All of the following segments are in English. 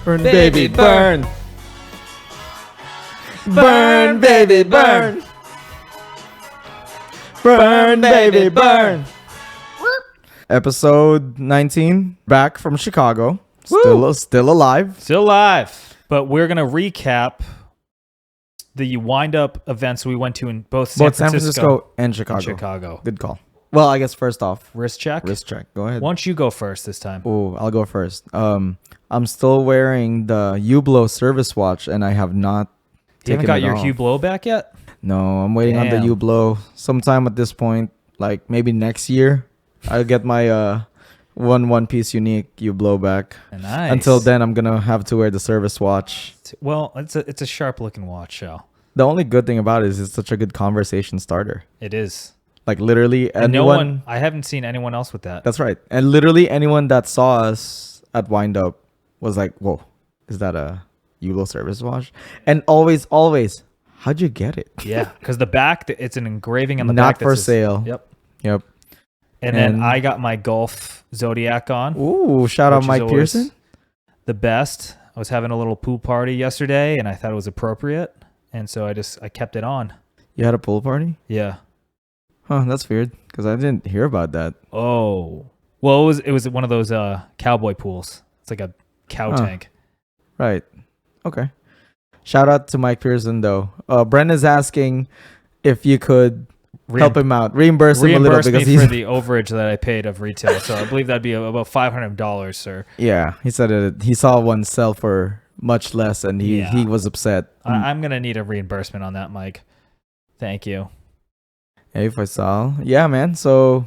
Burn, baby, burn. Burn, baby, burn. Burn, baby, burn. Episode 19, back from Chicago. Still alive. Still alive. But we're going to recap the wind-up events we went to in both San Francisco and Chicago. Good call. Well, I guess first off, wrist check. Go ahead. Why don't you go first this time? Oh, I'll go first. I'm still wearing the Hublot service watch, and I have not You haven't got your Hublot back yet? No, I'm waiting on the Hublot. Sometime at this point, like maybe next year, I'll get my one piece unique Hublot back. Nice. Until then, I'm gonna have to wear the service watch. Well, it's a sharp looking watch, so. The only good thing about it is it's such a good conversation starter. It is. Like literally anyone. I haven't seen anyone else with that. That's right. And literally anyone that saw us at Windup was like, "Whoa, is that a Hublot service watch?" And always, how'd you get it? Yeah, because the back, it's an engraving on the back. Not for sale. Yep. And then I got my Golf Zodiac on. Ooh, shout out Mike Pearson. The best. I was having a little pool party yesterday, and I thought it was appropriate, and so I kept it on. You had a pool party? Yeah. Huh, that's weird because I didn't hear about that. Oh, well, it was one of those cowboy pools. It's like a cow tank. Right. Okay. Shout out to Mike Pearson though. Brenda's asking if you could help him out, reimburse him a little because he's for the overage that I paid of retail. So I believe that'd be about $500, sir. Yeah, he said he saw one sell for much less, and he was upset. I'm gonna need a reimbursement on that, Mike. Thank you. Hey, Faisal. Yeah, man. So,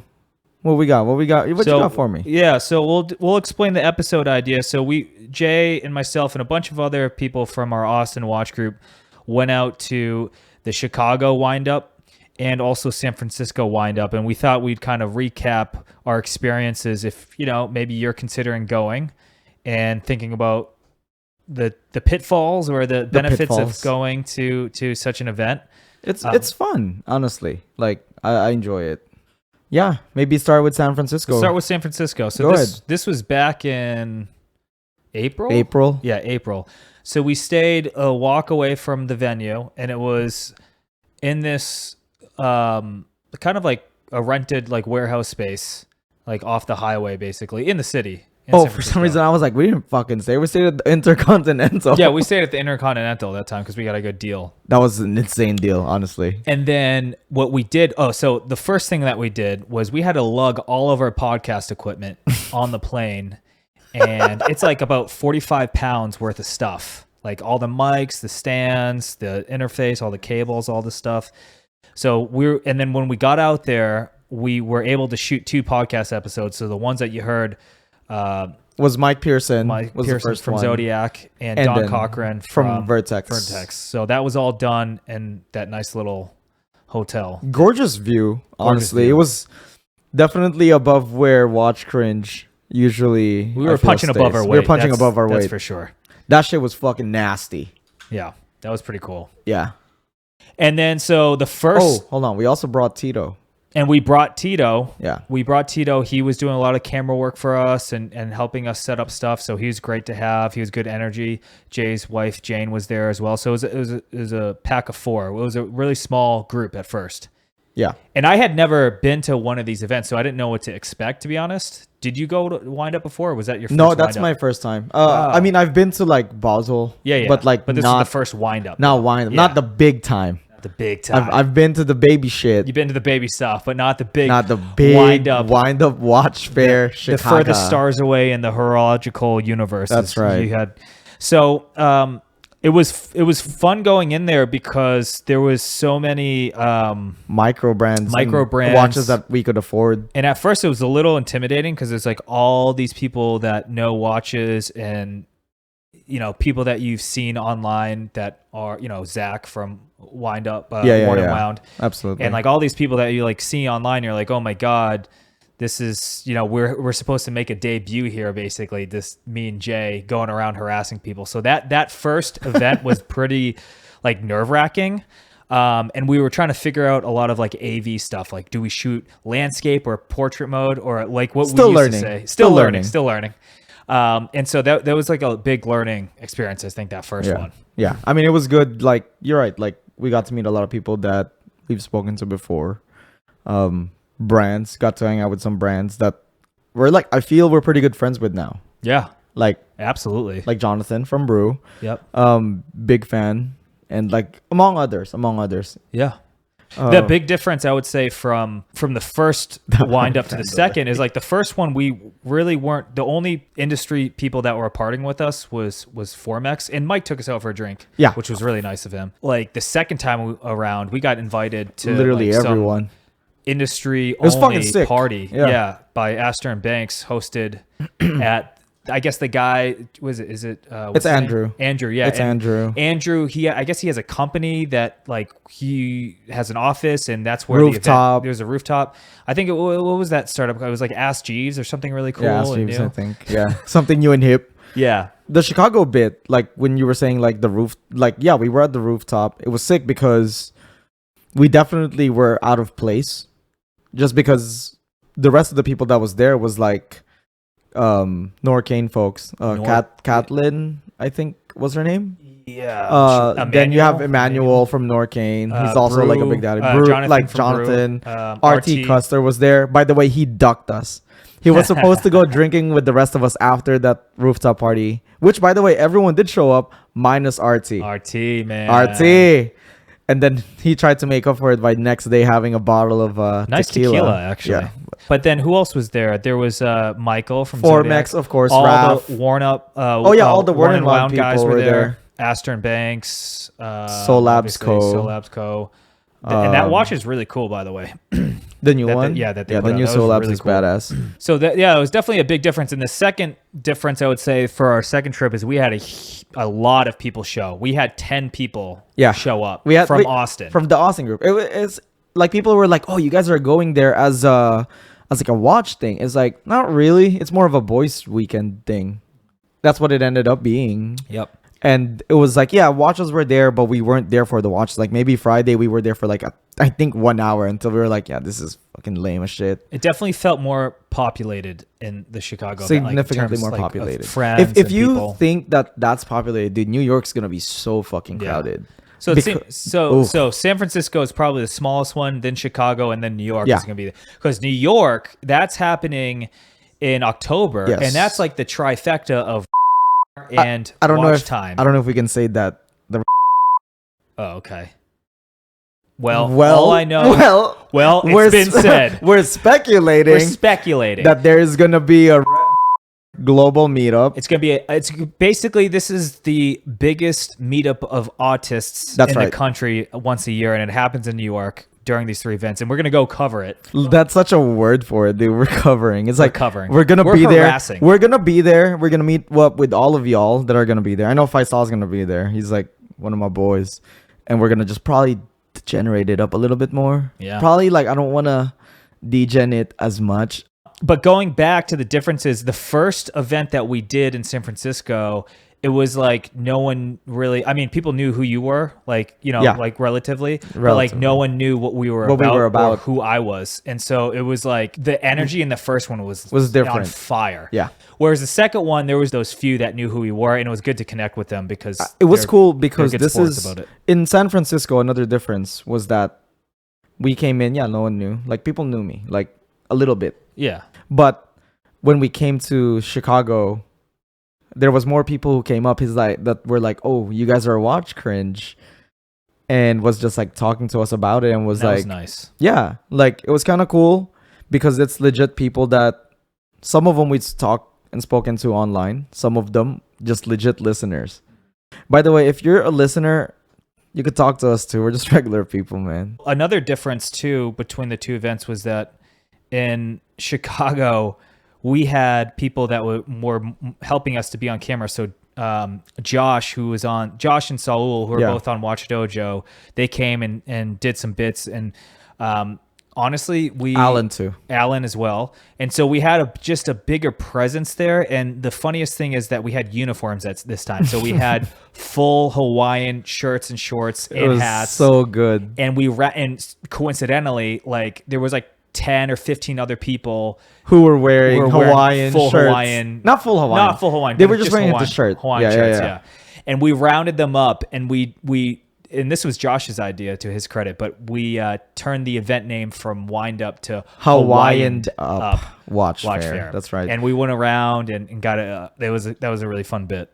what we got? What you got for me? Yeah, so we'll explain the episode idea. So Jay and myself and a bunch of other people from our Austin watch group went out to the Chicago windup and also San Francisco windup, and we thought we'd kind of recap our experiences if, maybe you're considering going and thinking about the pitfalls or the benefits of going to such an event. It's fun, honestly. Like I enjoy it. Yeah, maybe start with San Francisco. Start with San Francisco. So this was back in April? April. Yeah, April. So we stayed a walk away from the venue, and it was in this kind of like a rented like warehouse space, like off the highway, basically in the city. For some reason I was like, we didn't fucking stay. We stayed at the Intercontinental. Yeah, we stayed at the Intercontinental that time because we got a good deal. That was an insane deal, honestly. And then what we did, so the first thing that we did was we had to lug all of our podcast equipment on the plane. And it's like about 45 pounds worth of stuff. Like all the mics, the stands, the interface, all the cables, all the stuff. So and then when we got out there, we were able to shoot 2 podcast episodes. So the ones that you heard was Mike Pearson. Was the first from one. Zodiac and Don Cochran from Vertex. So that was all done in that nice little hotel. Gorgeous view, honestly. It was definitely above where Watch Cringe usually. We were punching above our weight. We were punching above our weight. That's for sure. That shit was fucking nasty. Yeah, that was pretty cool. Yeah. And then so the first. Oh, hold on. We also brought Tito. And we brought Tito. Yeah. We brought Tito. He was doing a lot of camera work for us and helping us set up stuff. So he was great to have. He was good energy. Jay's wife, Jane, was there as well. So it was a pack of 4. It was a really small group at first. Yeah. And I had never been to one of these events, so I didn't know what to expect, to be honest. Did you go to Windup before, or was that your first No, that's Windup? my first time. I mean, I've been to like Basel. Yeah. But this is the first Windup. Not Windup. Yeah. Not the big time. The big time. I've been to the baby shit. You've been to the baby stuff, but not the big Windup Watch Fair, Chicago. The furthest stars away in the horological universe. That's right. You had. So it was fun going in there because there was so many micro brands watches that we could afford. And at first it was a little intimidating because there's like all these people that know watches and people that you've seen online that are Zach from Windup, Worn and Wound, absolutely, and like all these people that you like see online, you're like, oh my god, this is, you know, we're supposed to make a debut here, basically. This me and Jay going around harassing people. So that first event was pretty like nerve wracking. And we were trying to figure out a lot of like AV stuff. Like, do we shoot landscape or portrait mode, or like what Still we used learning. to say? Still learning. Still learning. And so that was like a big learning experience. I think that first one. Yeah. I mean, it was good. Like, you're right. Like, we got to meet a lot of people that we've spoken to before. Brands, got to hang out with some brands that we're like, I feel we're pretty good friends with now. Yeah. Like, absolutely. like Jonathan from Brew. Yep. Big fan. And like, among others. Yeah. The big difference, I would say, from the first wind up to the second is like the first one, we really weren't, the only industry people that were partying with us was Formex, and Mike took us out for a drink, which was really nice of him. Like the second time around, we got invited to literally like everyone. Industry it was only fucking sick. Party. Yeah. By Astor and Banks, hosted at, I guess the guy is it it's Andrew. Andrew, yeah. It's Andrew. Andrew, I guess he has a company that like he has an office, and that's where rooftop. There's a rooftop. I think what was that startup? It was like Ask Jeeves or something really cool. Yeah, Ask and Jeeves, new. I think. Yeah. Something new and hip. Yeah. The Chicago bit, like when you were saying like the roof, like, yeah, we were at the rooftop. It was sick because we definitely were out of place, just because the rest of the people that was there was like Norcane folks. Catlin, I think was her name. Yeah. Then you have Emmanuel from Norcane. He's also like a big daddy. Jonathan. RT Custer was there. By the way, he ducked us. He was supposed to go drinking with the rest of us after that rooftop party, which, by the way, everyone did show up minus RT. RT, man. RT. And then he tried to make up for it by next day having a bottle of nice tequila, actually. Yeah. But then who else was there? There was Michael from Formex, of course. All Raph. the worn up. All the worn and wound guys people were there. Astor and Banks. Soul Labs Co. And that watch is really cool, by the way. The new one? The new Soul Labs is badass. So it was definitely a big difference. And the second difference, I would say, for our second trip is we had a lot of people show. We had 10 people show up from Austin. From the Austin group. It's like people were like, oh, you guys are going there as like a watch thing. It's like, not really. It's more of a boys weekend thing. That's what it ended up being. Yep. And it was like, yeah, watches were there, but we weren't there for the watches. Like maybe Friday we were there for like I think 1 hour until we were like, yeah, this is fucking lame as shit. It definitely felt more populated in the Chicago event, significantly like, more populated. Friends, if you people. think that's populated, dude, New York's gonna be so fucking crowded. So so San Francisco is probably the smallest one, then Chicago, and then New York is gonna be because New York, that's happening in October, and that's like the trifecta of and I don't know if time. I don't know if we can say that. Oh, okay. Well, all I know. Well, it's been said. We're speculating. That there is gonna be a global meetup. It's gonna be. It's basically this is the biggest meetup of autists in the country once a year, and it happens in New York during these 3 events, and we're gonna go cover it. That's such a word for it, dude. We're covering. It's like covering. We're gonna be harassing. there. We're gonna be there. We're gonna meet up with all of y'all that are gonna be there. I know Faisal's gonna be there. He's like one of my boys, and we're gonna just probably degenerate it up a little bit more. Yeah. Probably like I don't want to degen it as much. But going back to the differences, the first event that we did in San Francisco, it was like no one really, I mean, people knew who you were, like, you know, like relatively, but like no one knew what we were about or who I was. And so it was like the energy in the first one was different. On fire. Yeah. Whereas the second one, there was those few that knew who we were, and it was good to connect with them because it was cool because this is about it. In San Francisco. Another difference was that we came in, no one knew, like people knew me like a little bit. Yeah. But when we came to Chicago, there was more people who came up. That were like, oh, you guys are watch Cringe, and was just like talking to us about it, and was that like, was nice. Yeah, like it was kind of cool because it's legit people that some of them we talked and spoken to online. Some of them just legit listeners. By the way, if you're a listener, you could talk to us too. We're just regular people, man. Another difference too between the two events was that in Chicago, we had people that were more helping us to be on camera. So Josh and Saul, who are both on Watch Dojo, they came and did some bits. And honestly, Alan as well. And so we had just a bigger presence there. And the funniest thing is that we had uniforms at this time. So we had full Hawaiian shirts and shorts and hats. So good. And and coincidentally, like there was like 10 or 15 other people who were wearing Hawaiian full shirts. Hawaiian. Not full Hawaiian. They were just wearing the shirt. Hawaiian shirts, yeah. And we rounded them up, and we and this was Josh's idea, to his credit, but we turned the event name from Windup to Hawaiian Up Watch Fair. That's right. And we went around and got that was a really fun bit.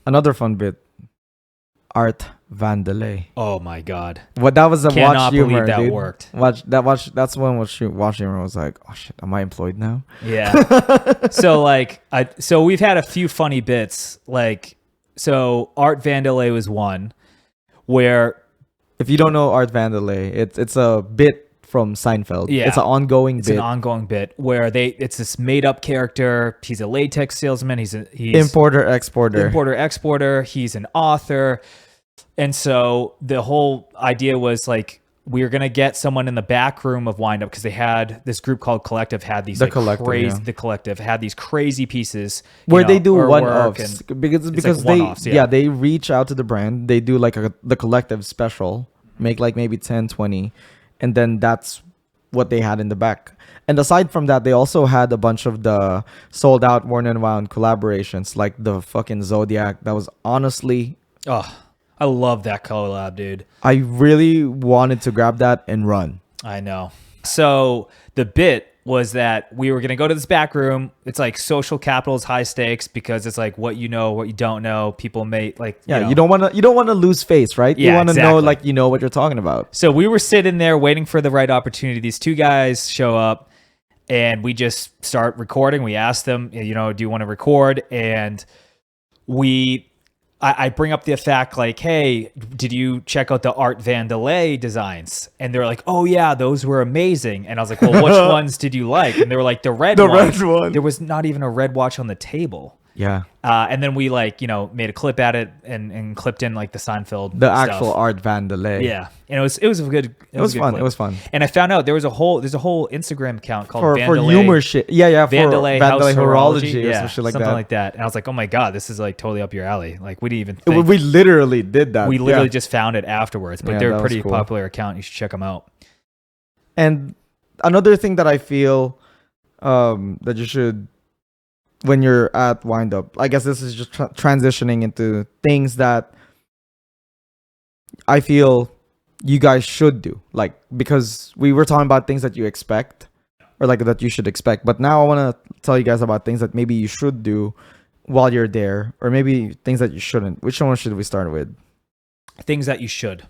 Another fun bit. Art Vandelay. Oh my God! What that was a watch humor, that dude. Worked. That's when watch humor was like, oh shit, am I employed now? Yeah. So we've had a few funny bits. So Art Vandelay was one where, if you don't know Art Vandelay, it's a bit from Seinfeld. Yeah, it's an ongoing bit. It's an ongoing bit where it's this made up character. He's a latex salesman. He's importer exporter. He's an author. And so the whole idea was like, we were going to get someone in the back room of Windup, because they had this group called Collective had these the Collective had these crazy pieces where they do one-offs because they reach out to the brand. They do like the Collective special, make like maybe 10, 20, and then that's what they had in the back. And aside from that, they also had a bunch of the sold out Worn and Wound collaborations, like the fucking Zodiac. That was honestly, I love that collab, dude. I really wanted to grab that and run. I know. So the bit was that we were going to go to this back room. It's like social capital is high stakes, because it's like what you know, what you don't know. People may you don't want to lose face, right? Yeah, you want to know like you know what you're talking about. So we were sitting there waiting for the right opportunity. These two guys show up, and we just start recording. We asked them, do you want to record? And I bring up the fact like, hey, did you check out the Art Vandelay designs? And they're like, oh yeah, those were amazing. And I was like, well, which ones did you like? And they were like, the red one. There was not even a red watch on the table. Yeah. And then we made a clip at it and clipped in like the Seinfeld actual Art Vandelay. Yeah. And it was good. It was fun. Clip. It was fun. And I found out there's a whole Instagram account called for humor shit. Yeah. Vandelay Horology or something like that. And I was like, oh my God, this is like totally up your alley. Like we didn't even think. We literally did that. We literally just found it afterwards, but they're a pretty popular account. You should check them out. And another thing that I feel that you should, when you're at Windup, I guess this is just transitioning into things that I feel you guys should do, like, because we were talking about things that you expect or like that you should expect, but now I want to tell you guys about things that maybe you should do while you're there, or maybe things that you shouldn't. Which one should we start with? Things that you should.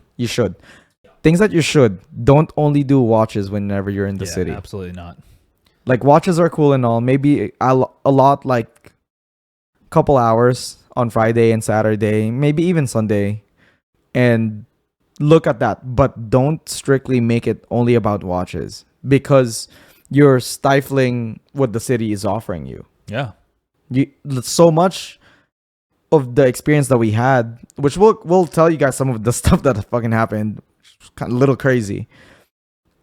Things that you should. Don't only do watches whenever you're in the city. Absolutely not. Like, watches are cool and all. Maybe a lot, like couple hours on Friday and Saturday, maybe even Sunday, and look at that. But don't strictly make it only about watches, because you're stifling what the city is offering you. Yeah. So much of the experience that we had, which we'll tell you guys some of the stuff that fucking happened, kind of a little crazy,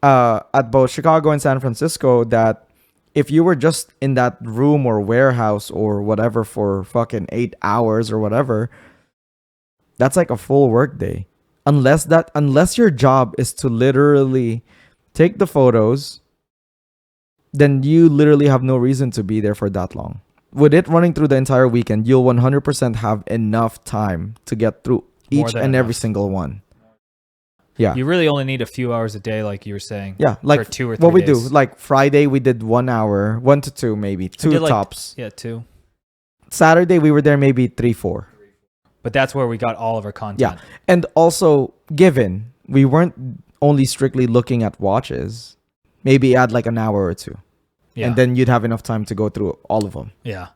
at both Chicago and San Francisco, that if you were just in that room or warehouse or whatever for fucking 8 hours or whatever, that's like a full work day. Unless your job is to literally take the photos, then you literally have no reason to be there for that long. With it running through the entire weekend, you'll 100% have enough time to get through each and every single one. Yeah. You really only need a few hours a day, like you were saying. Yeah, like for 2 or 3 what we days. do. Like Friday, we did 1 hour, 1 to 2 maybe, 2 tops. 2. Saturday, we were there maybe 3, 4. But that's where we got all of our content. Yeah, and also, given we weren't only strictly looking at watches, maybe add like an hour or 2. Yeah. And then you'd have enough time to go through all of them. Yeah.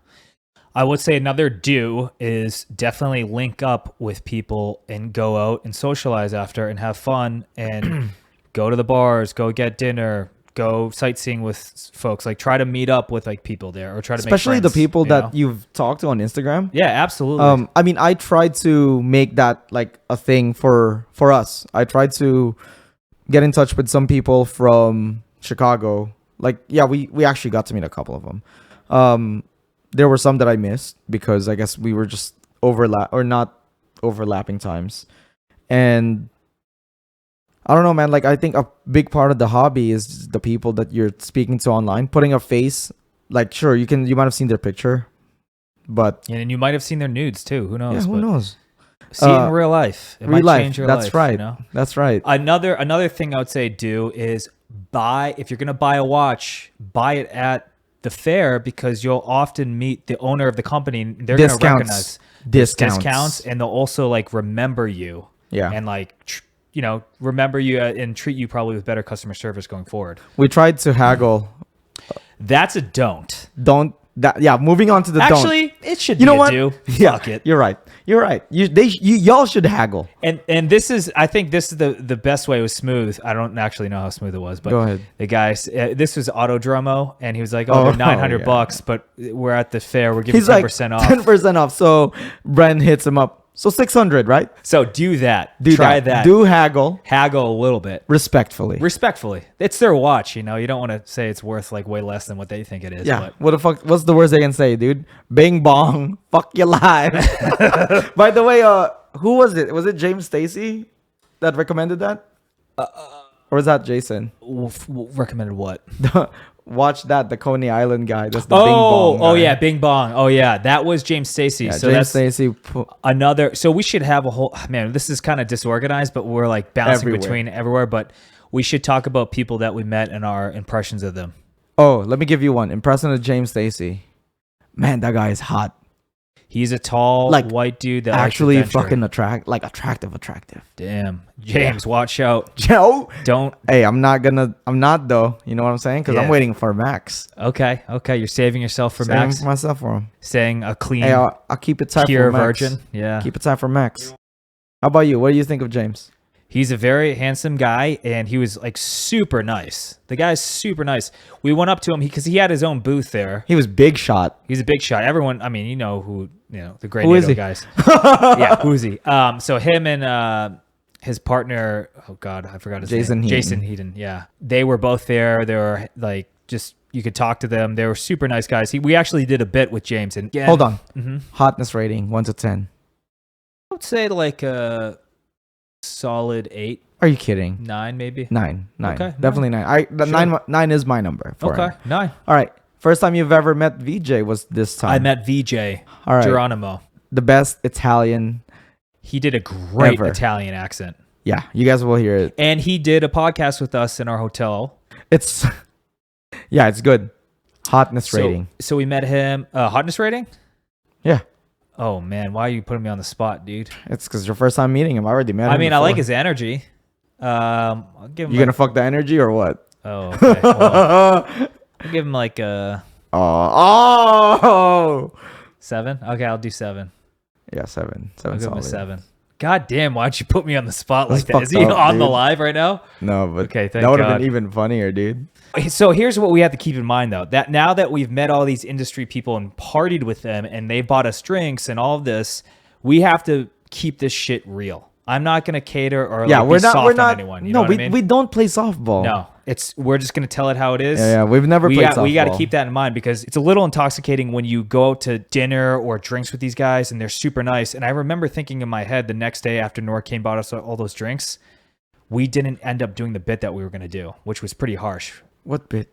I would say another do is definitely link up with people and go out and socialize after and have fun and go to the bars, go get dinner, go sightseeing with folks. Like, try to meet up with like people there, or try to especially make friends, the people that you've talked to on Instagram. Yeah, absolutely. I mean, I tried to make that like a thing for us. I tried to get in touch with some people from Chicago, like yeah, we actually got to meet a couple of them. There were some that I missed because I guess we were just not overlapping times. And I don't know, man. Like I think a big part of the hobby is the people that you're speaking to online, putting a face. Like sure, you might have seen their picture, but And you might have seen their nudes too. Who knows? yeah, who But knows? see it in real life. It Real might life. change your That's life. right. You know? That's right. Another thing I would say do is if you're gonna buy a watch, buy it at the fair because you'll often meet the owner of the company. And they're gonna recognize discounts, and they'll also like remember you. Yeah. And like remember you and treat you probably with better customer service going forward. We tried to haggle. That's a don't. Don't that yeah. Moving on to the Actually, it should You be know a what? do. Yeah, Fuck it. You're right. You're right. Y'all should haggle. And this is, I think this is the best way. It was smooth. I don't actually know how smooth it was, but Go ahead. the guys, this was Autodromo, and he was like, "Oh, they're $900, yeah. but we're at the fair. We're giving He's 10% like off." 10% off. So Bren hits him up. So 600, right? So do that. Try that. Do haggle Haggle a little bit. respectfully. Respectfully. It's their watch, you don't want to say it's worth like way less than what they think it is. Yeah. But What the fuck? What's the worst they can say, dude? Bing bong. Fuck your life. By the way, who was it? Was it James Stacy that recommended that? Or was that Jason? recommended what? Watch that, the Coney Island guy. That's the Bing Bong guy. Oh yeah, Bing Bong. Oh yeah, that was James Stacy. Yeah, So James that's Stacy. another. So we should have a whole. Man, this is kind of disorganized, but we're like bouncing Everywhere. between everywhere. But we should talk about people that we met and our impressions of them. Oh, let me give you one. Impression of James Stacy. Man, that guy is hot. He's a tall, Like, white dude that Actually likes adventure. fucking attractive. Damn, James, watch out! Joe. Don't. Hey, I'm not though. You know what I'm saying? Because Yeah. I'm waiting for Max. Okay, you're saving yourself for Saving Max. myself for him. Saying a clean, Hey, I'll keep it tight pure for Max. virgin. Yeah, Keep it tight for Max. How about you? What do you think of James? he's a very handsome guy, and he was like super nice. The guy's super nice. We went up to him because he had his own booth there. He was big shot. He's a big shot. Everyone, I mean, the great Who is NATO he? guys. Yeah, who's he? So him and his partner, oh God, I forgot his Jason name. Heaton. Jason Heaton. Yeah, they were both there. They were like just you could talk to them. They were super nice guys. We actually did a bit with James. And again, Hold on. Mm-hmm. Hotness rating 1 to 10. I would say like a solid 8, Are you kidding? 9 maybe. 9. Okay, Definitely 9. Sure. 9 is my number. For Okay, him. 9. All right. First time you've ever met VJ was this time. I met VJ All right. Geronimo. The best Italian. He did a great Ever. Italian accent. Yeah, you guys will hear it. And he did a podcast with us in our hotel. It's yeah, it's good. Hotness rating. So we met him. Hotness rating? Yeah. Oh man, why are you putting me on the spot, dude? It's because your first time meeting him. I already met him. I mean, I before. like his energy. I'll give him. You gonna fuck the energy or what? Oh, okay. Well, I'll give him like a Oh. 7. Okay, I'll do 7. Yeah, 7. I'll 7 give him a solid. 7. God damn, why'd you put me on the spot like That's that? Is he fucked up, on the dude. live right now? No, but Okay, thank that would have God. been even funnier, dude. So here's what we have to keep in mind, though. That now that we've met all these industry people and partied with them, and they bought us drinks and all of this, we have to keep this shit real. I'm not gonna cater or Yeah, like, we're be not. soft We're on not. anyone. You No, know what we I mean? we don't play softball. No, we're just gonna tell it how it is. Yeah. We've never played softball. We got to keep that in mind because it's a little intoxicating when you go out to dinner or drinks with these guys and they're super nice. And I remember thinking in my head the next day after Norcane bought us all those drinks, we didn't end up doing the bit that we were gonna do, which was pretty harsh. What bit?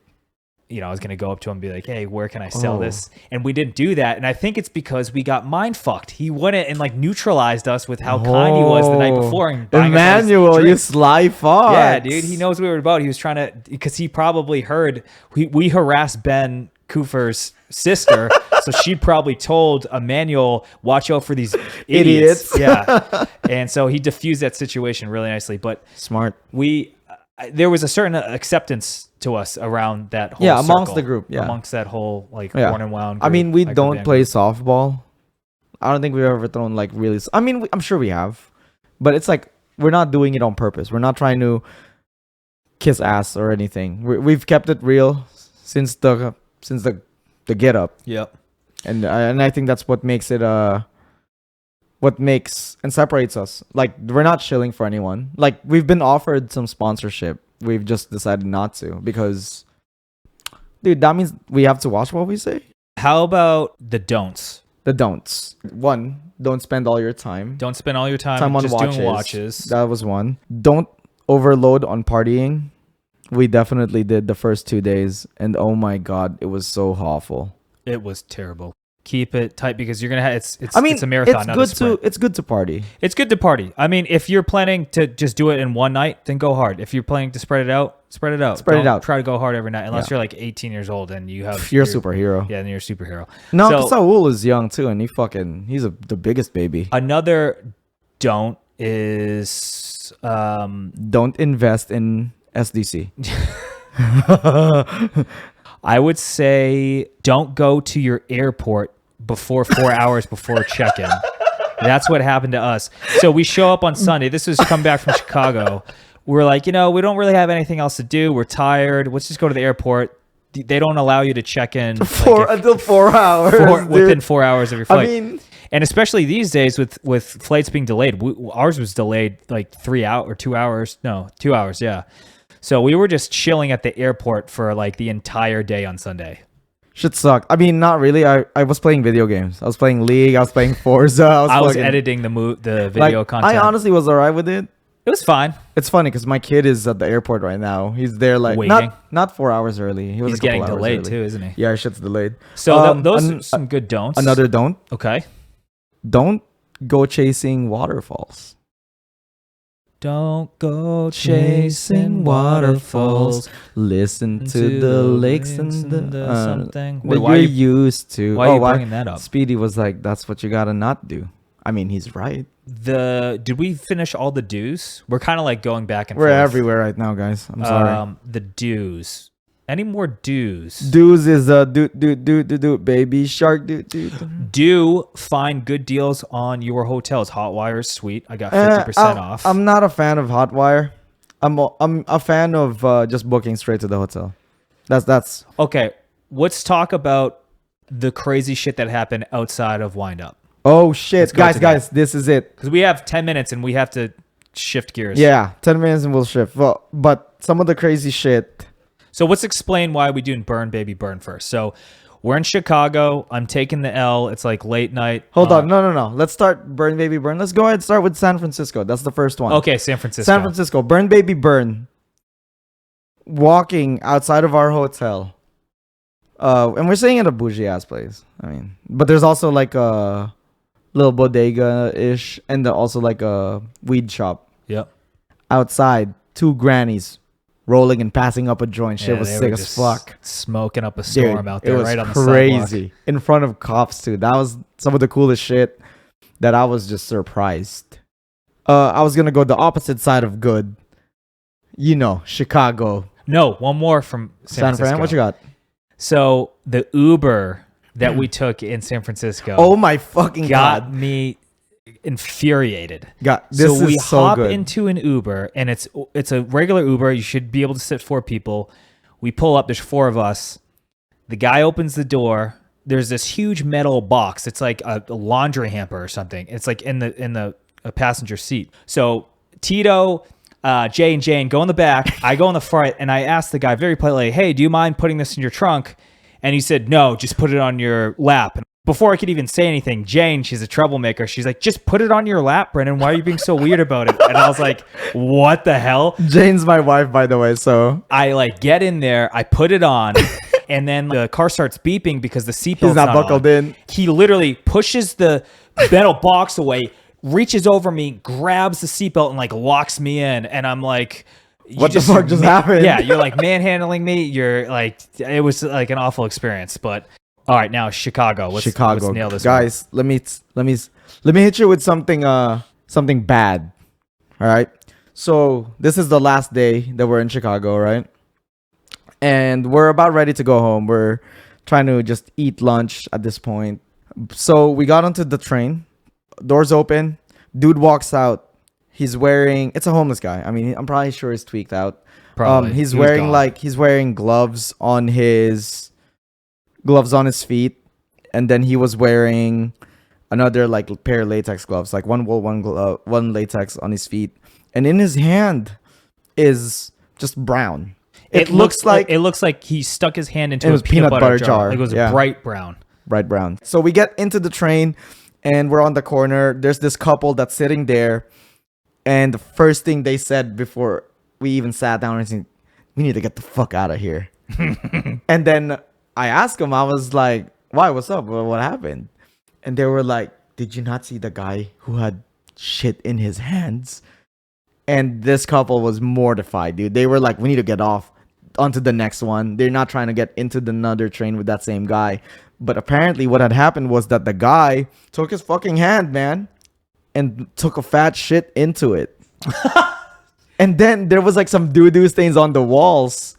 I was going to go up to him and be like, hey, where can I sell Oh. this? And we didn't do that. And I think it's because we got mind fucked. He went in and like neutralized us with how kind he was the night before. And buying us all these Emmanuel, you drinks. sly fox. Yeah, dude. He knows what we were about. He was trying to, because he probably heard, we harassed Ben Kufer's sister. So she probably told Emmanuel, watch out for these idiots. Yeah. And so he diffused that situation really nicely. But Smart. there was a certain acceptance to us around that whole Yeah, amongst circle, the group, yeah. amongst that whole like Yeah. worn and wound I group, mean, we like don't Urban play group. softball. I don't think we've ever thrown like really. I mean, I'm sure we have, but it's like we're not doing it on purpose. We're not trying to kiss ass or anything. We've kept it real since the get up, Yep. and I think that's what makes it what makes and separates us. Like we're not shilling for anyone. Like we've been offered some sponsorship we've just decided not to because, dude, that means we have to watch what we say. How about the don'ts? The don'ts. One, don't spend all your time. Don't spend all your time on just watches. doing watches. That was one. Don't overload on partying. We definitely did the first 2 days, and oh my god, it was so awful. It was terrible. Keep it tight because you're gonna have it's I mean, it's a marathon, not a sprint. It's good to party. It's good to party. I mean, if you're planning to just do it in one night, then go hard. If you're planning to spread it out, spread it out. Don't try to go hard every night unless you're like 18 years old and you have you're a superhero. Yeah, then you're a superhero. No, because Saul is young too, and he's the biggest baby. Another don't is don't invest in SDC. I would say don't go to your airport before 4 hours before check-in. That's what happened to us. So we show up on Sunday. This was come back from Chicago. We're like, we don't really have anything else to do. We're tired. Let's just go to the airport. They don't allow you to check in until 4 hours. Within 4 hours of your flight. I mean, and especially these days with flights being delayed, ours was delayed like 3 hours or 2 hours. No, 2 hours. Yeah. So we were just chilling at the airport for like the entire day on Sunday. Shit sucked. I mean, not really. I was playing video games. I was playing League. I was playing Forza. I was editing the video content. I honestly was alright with it. It was fine. It's funny because my kid is at the airport right now. He's there like waiting. Not 4 hours early. He's getting delayed too, isn't he? Yeah, shit's delayed. So those are some good don'ts. Another don't. Okay. Don't go chasing waterfalls. Don't go chasing waterfalls. Listen to the lakes and the something. Wait, why you're used to. Why are you bringing that up? Speedy was like, "That's what you gotta not do." I mean, he's right. Did we finish all the do's? We're kind of like going back and forth. We're everywhere right now, guys. I'm sorry. The do's. Any more do's? Do's is do baby shark do. Do find good deals on your hotels. Hotwire is sweet. I got 50% off. I'm not a fan of Hotwire. I'm a fan of just booking straight to the hotel. That's okay. Let's talk about the crazy shit that happened outside of Windup. Oh shit, guys, this is it. Because we have 10 minutes and we have to shift gears. Yeah, 10 minutes and we'll shift. Well, but some of the crazy shit. So let's explain why we doing Burn Baby Burn first. So we're in Chicago. I'm taking the L. It's like late night. Hold on. No. Let's start Burn Baby Burn. Let's go ahead and start with San Francisco. That's the first one. Okay, San Francisco. Burn Baby Burn. Walking outside of our hotel. And we're staying at a bougie ass place. I mean, but there's also like a little bodega-ish and also like a weed shop. Yep. Outside, two grannies rolling and passing up a joint. Shit was sick as fuck. Smoking up a storm out there, right on the sidewalk. Crazy. In front of cops too. That was some of the coolest shit that I was just surprised. I was gonna go the opposite side of good. Chicago. No, one more from San Francisco. Fran. What you got? So the Uber that we took in San Francisco. Oh my fucking god! Got me infuriated. This we is so hop good. into an Uber, and it's a regular Uber. You should be able to sit 4 people. We pull up. There's 4 of us. The guy opens the door. There's this huge metal box. It's like a laundry hamper or something. It's like in the passenger seat. So Tito, Jay, and Jane go in the back. I go in the front, and I asked the guy very politely, "Hey, do you mind putting this in your trunk?" And he said, "No, just put it on your lap." And before I could even say anything, Jane, she's a troublemaker. She's like, "Just put it on your lap, Brennan. Why are you being so weird about it?" And I was like, "What the hell?" Jane's my wife, by the way. So I get in there, I put it on, and then the car starts beeping because the seatbelt's not buckled in. He literally pushes the metal box away, reaches over me, grabs the seatbelt, and locks me in. And I'm like, what the fuck just happened? Yeah, you're manhandling me. You're it was like an awful experience. But all right, now Chicago. Let's nail this, guys. Let me hit you with something bad. All right. So this is the last day that we're in Chicago, right? And we're about ready to go home. We're trying to just eat lunch at this point. So we got onto the train. Doors open. Dude walks out. He's wearing. It's a homeless guy. I mean, I'm probably sure he's tweaked out. Probably. He's wearing gloves on his feet, and then he was wearing another pair of latex gloves, one wool, one latex on his feet, and in his hand is just brown. It looks like he stuck his hand into a peanut butter jar. Like it was bright brown. Bright brown. So we get into the train and we're on the corner. There's this couple that's sitting there. And the first thing they said before we even sat down and said, we need to get the fuck out of here. And then I asked them, I was like, why? What's up? What happened? And they were like, did you not see the guy who had shit in his hands? And this couple was mortified, dude. They were like, we need to get off onto the next one. They're not trying to get into another train with that same guy. But apparently what had happened was that the guy took his fucking hand, man, and took a fat shit into it. And then there was like some doo-doo stains on the walls.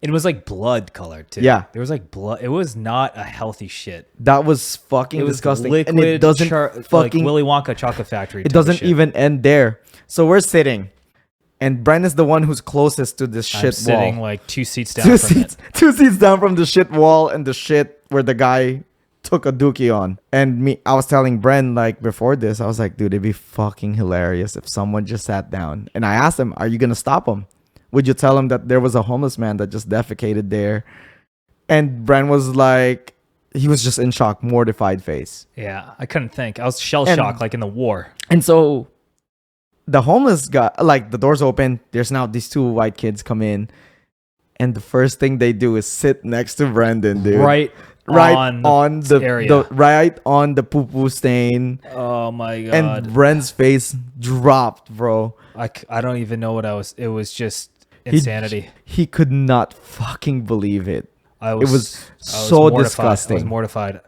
It was like blood colored too. Yeah. There was like blood. It was not a healthy shit. That was fucking disgusting. Liquid, and it doesn't fucking like Willy Wonka chocolate factory. It doesn't even end there. So we're sitting, and Brent is the one who's closest to this shit wall. Sitting like 2 seats down from it. 2 seats down from the shit wall and the shit where the guy took a dookie on. And I was telling Brent like before this, I was like, dude, it'd be fucking hilarious if someone just sat down. And I asked him, are you gonna stop him? Would you tell him that there was a homeless man that just defecated there? And Brent was like, he was just in shock, mortified face. Yeah, I couldn't think. I was shell shocked, like in the war. And so the homeless guy, like the doors open, there's now these 2 white kids come in. And the first thing they do is sit next to Brendan, dude. Right on the poo-poo stain. Oh my God. And Brent's face dropped, bro. I don't even know what it was just insanity. He could not fucking believe it. It was so disgusting. I was mortified.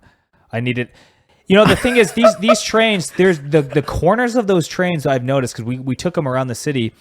I needed, the thing is these trains, there's the corners of those trains I've noticed because we took them around the city.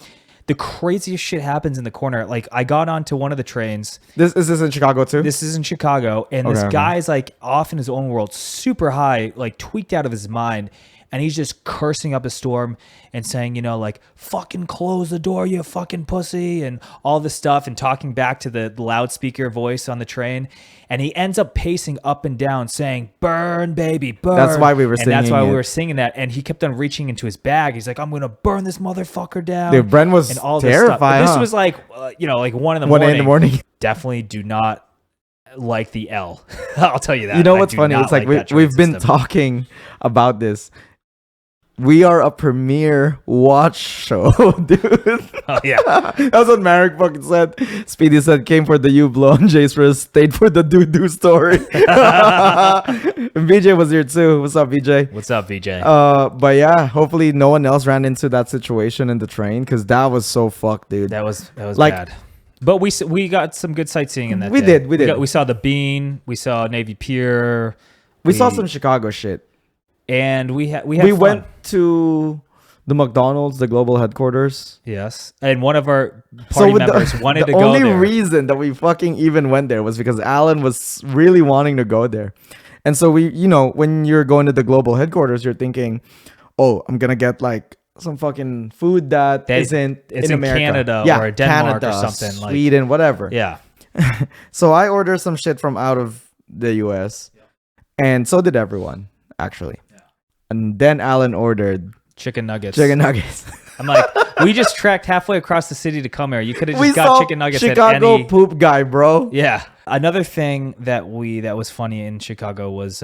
The craziest shit happens in the corner. Like I got onto one of the trains. Is this in Chicago too? This is in Chicago. And this guy's like off in his own world, super high, like tweaked out of his mind. And he's just cursing up a storm and saying, like, fucking close the door, you fucking pussy, and all this stuff, and talking back to the loudspeaker voice on the train. And he ends up pacing up and down saying, burn, baby, burn. That's why we were singing we were singing that. And he kept on reaching into his bag. He's like, I'm going to burn this motherfucker down. Dude, Brent was and all terrified. This was like, like 1 in the morning. 1 in the morning. Definitely do not like the L. I'll tell you that. You know what's funny? It's like we've been talking about this. We are a premier watch show, dude. Oh, yeah. That's what Marek fucking said. Speedy said, came for the U-blow and Jace stayed for the doo-doo story. VJ was here too. What's up, VJ? What's up, VJ? But yeah, hopefully no one else ran into that situation in the train because that was so fucked, dude. That was like, bad. But we got some good sightseeing in that day. We did. We saw the Bean. We saw Navy Pier. We saw some Chicago shit. And we went to the McDonald's, the global headquarters. Yes. And one of our party members wanted to go there. The only reason that we fucking even went there was because Alan was really wanting to go there. And so we, when you're going to the global headquarters, you're thinking, oh, I'm going to get like some fucking food that isn't in America. Canada or Denmark Canada, or something. Sweden, whatever. Yeah. So I ordered some shit from out of the US. And so did everyone, actually. And then Alan ordered chicken nuggets. I'm like, we just trekked halfway across the city to come here. You could have just got chicken nuggets Chicago at any poop guy, bro. Yeah. Another thing that was funny in Chicago was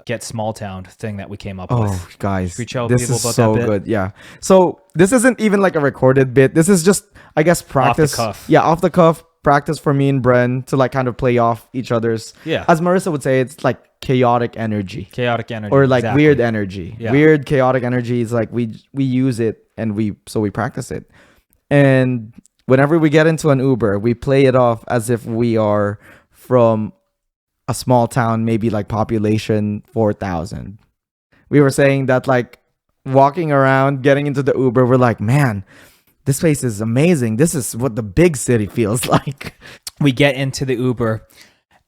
Get Small Town thing that we came up with. Oh, guys, this is so good. Yeah. So this isn't even like a recorded bit. This is just, I guess, practice. Off the cuff. Yeah, off the cuff. Practice for me and Bren to like kind of play off each other's. Yeah. As Marissa would say, it's like chaotic energy. Or like weird energy. Yeah. Weird chaotic energy is like we use it and we practice it. And whenever we get into an Uber, we play it off as if we are from a small town, maybe like population 4,000. We were saying that like walking around, getting into the Uber, we're like, man, this place is amazing. This is what the big city feels like. We get into the Uber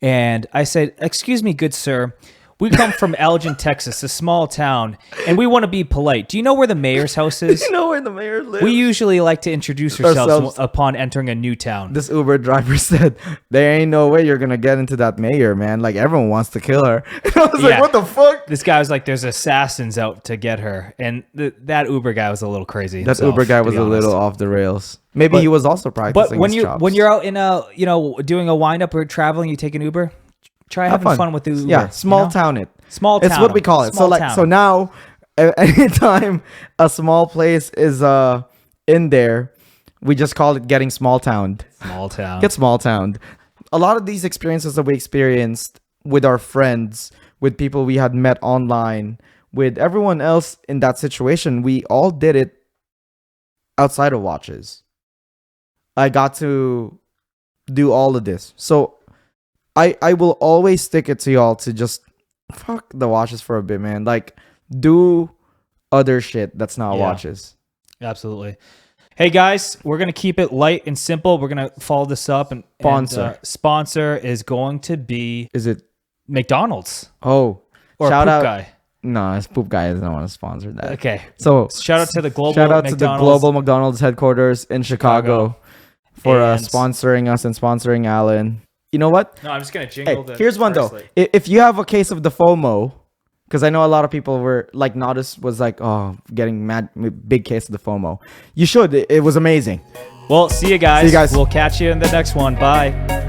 and I said, excuse me, good sir, We come from Elgin, Texas, a small town, and we want to be polite. Do you know where the mayor's house is? You know where the mayor lives? We usually like to introduce ourselves upon entering a new town. This Uber driver said, there ain't no way you're going to get into that mayor, man. Like, everyone wants to kill her. And I was like, what the fuck? This guy was like, there's assassins out to get her. And that Uber guy was a little crazy. That Uber guy was a little off the rails. Maybe he was also practicing But his chops. when you're out in doing a wind-up or traveling, you take an Uber, try having fun with the Uber. Yeah, small town it. Small town. It's what we call it. So now, anytime a small place is in there, we just call it getting small towned. Small town. Get small towned. A lot of these experiences that we experienced with our friends, with people we had met online, with everyone else in that situation, we all did it outside of watches. I got to do all of this. So I will always stick it to y'all to just fuck the watches for a bit, man. Like, do other shit that's not watches. Absolutely. Hey guys, we're gonna keep it light and simple. We're gonna follow this up and sponsor is going to be McDonald's. Oh, or shout Poop out Guy. No, this Poop Guy doesn't want to sponsor that. Okay. So shout out to the global McDonald's headquarters in Chicago for sponsoring us and sponsoring Alan. You know what? No, I'm just gonna jingle the. Here's one though. If you have a case of the FOMO, because I know a lot of people were like, Nodus was like, oh, getting mad, big case of the FOMO. You should. It was amazing. Well, see you guys. We'll catch you in the next one. Bye.